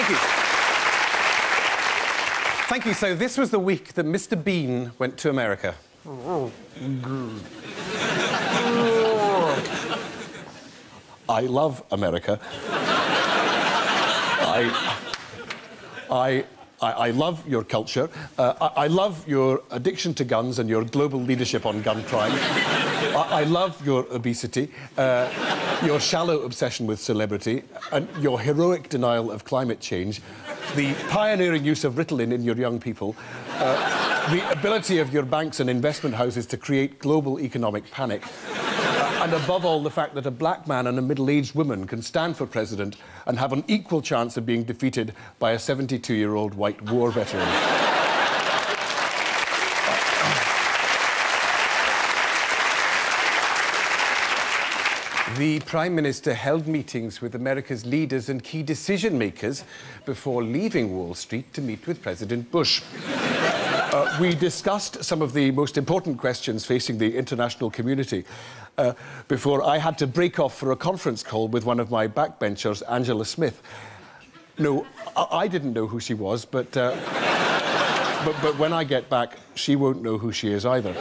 Thank you. Thank you. So this was the week that Mr. Bean went to America. I love America. I love your culture. I love your addiction to guns and your global leadership on gun crime. I love your obesity, your shallow obsession with celebrity, and your heroic denial of climate change, the pioneering use of Ritalin in your young people, the ability of your banks and investment houses to create global economic panic, and above all, the fact that a black man and a middle-aged woman can stand for president and have an equal chance of being defeated by a 72-year-old white war veteran. The Prime Minister held meetings with America's leaders and key decision-makers before leaving Wall Street to meet with President Bush. We discussed some of the most important questions facing the international community before I had to break off for a conference call with one of my backbenchers, Angela Smith. No, I didn't know who she was, but when I get back, she won't know who she is either.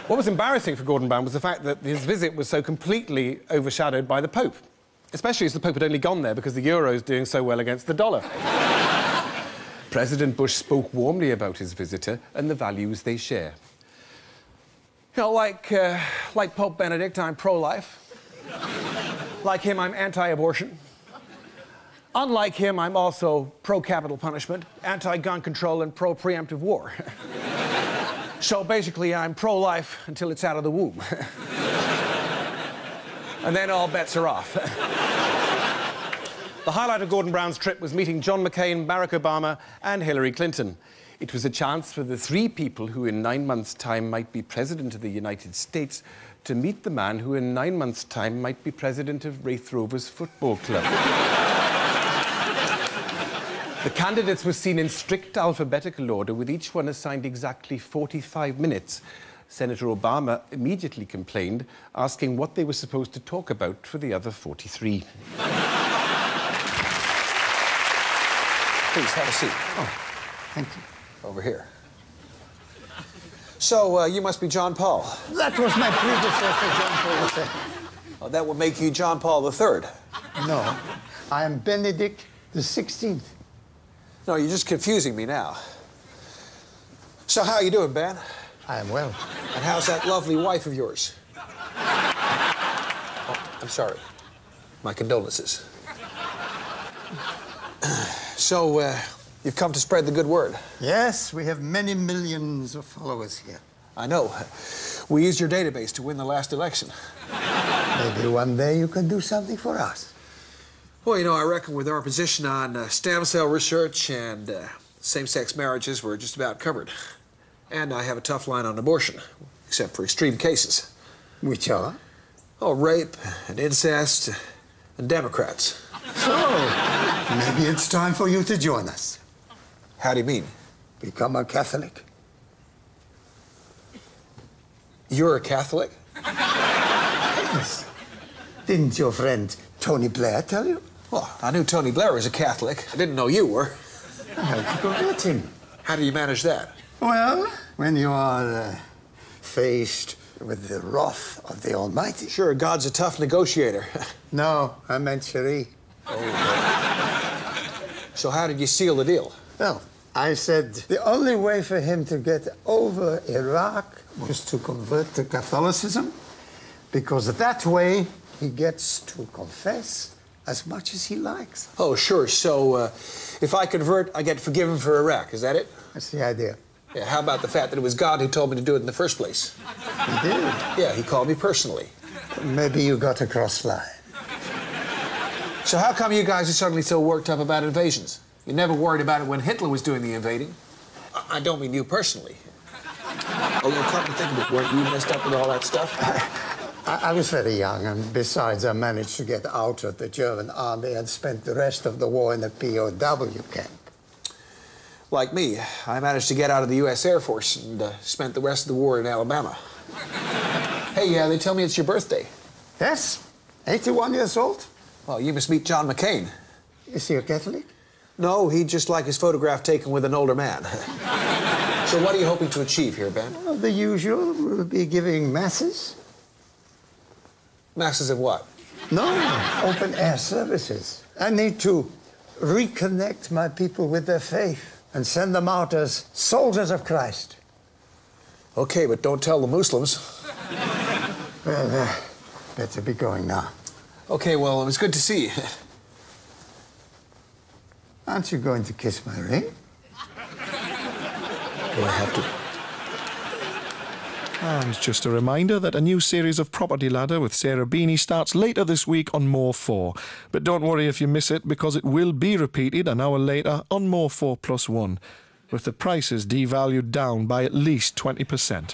What was embarrassing for Gordon Brown was the fact that his visit was so completely overshadowed by the Pope, especially as the Pope had only gone there because the euro is doing so well against the dollar. President Bush spoke warmly about his visitor and the values they share. You know, like Pope Benedict, I'm pro-life. Like him, I'm anti-abortion. Unlike him, I'm also pro-capital punishment, anti-gun control, and pro-preemptive war. So basically, I'm pro-life until it's out of the womb. And then all bets are off. The highlight of Gordon Brown's trip was meeting John McCain, Barack Obama, and Hillary Clinton. It was a chance for the three people who in 9 months' time might be president of the United States to meet the man who in 9 months' time might be president of Wraith Rovers Football Club. The candidates were seen in strict alphabetical order, with each one assigned exactly 45 minutes. Senator Obama immediately complained, asking what they were supposed to talk about for the other 43. Please, have a seat. Oh, thank you. Over here. So, you must be John Paul. That was my predecessor, John Paul II. Oh, that would make you John Paul III. No, I am Benedict XVI. No, you're just confusing me now. So, how you doing, Ben? I am well. And how's that lovely wife of yours? Oh, I'm sorry. My condolences. So, you've come to spread the good word. Yes, we have many millions of followers here. I know. We used your database to win the last election. Maybe one day you can do something for us. Well, you know, I reckon with our position on stem cell research and same-sex marriages, we're just about covered. And I have a tough line on abortion, except for extreme cases. Which are? Oh, rape and incest and Democrats. So, maybe it's time for you to join us. How do you mean? Become a Catholic. You're a Catholic? Yes. Didn't your friend Tony Blair tell you? Well, I knew Tony Blair was a Catholic. I didn't know you were. I had to convert him. How do you manage that? Well, when you are faced with the wrath of the Almighty. Sure, God's a tough negotiator. No, I meant Cherie. Oh. So how did you seal the deal? Well, I said the only way for him to get over Iraq was to convert to Catholicism, because that way he gets to confess as much as he likes. Oh, sure. So if I convert, I get forgiven for Iraq. Is that it? That's the idea. Yeah, how about the fact that it was God who told me to do it in the first place? He did? Yeah, he called me personally. Maybe you got a cross line. So how come you guys are suddenly so worked up about invasions? You never worried about it when Hitler was doing the invading. I don't mean you personally. Although, come to think of it, weren't you messed up with all that stuff? I was very young, and besides, I managed to get out of the German army and spent the rest of the war in a POW camp. Like me, I managed to get out of the U.S. Air Force and spent the rest of the war in Alabama. Hey, they tell me it's your birthday. Yes, 81 years old. Well, you must meet John McCain. Is he a Catholic? No, he'd just like his photograph taken with an older man. So what are you hoping to achieve here, Ben? Well, the usual. We'll be giving masses. Masses of what? No, open-air services. I need to reconnect my people with their faith and send them out as soldiers of Christ. Okay, but don't tell the Muslims. Well, better be going now. Okay, well, it was good to see you. Aren't you going to kiss my ring? Do I have to? And just a reminder that a new series of Property Ladder with Sarah Beanie starts later this week on More 4. But don't worry if you miss it, because it will be repeated an hour later on More 4+1, with the prices devalued down by at least 20%.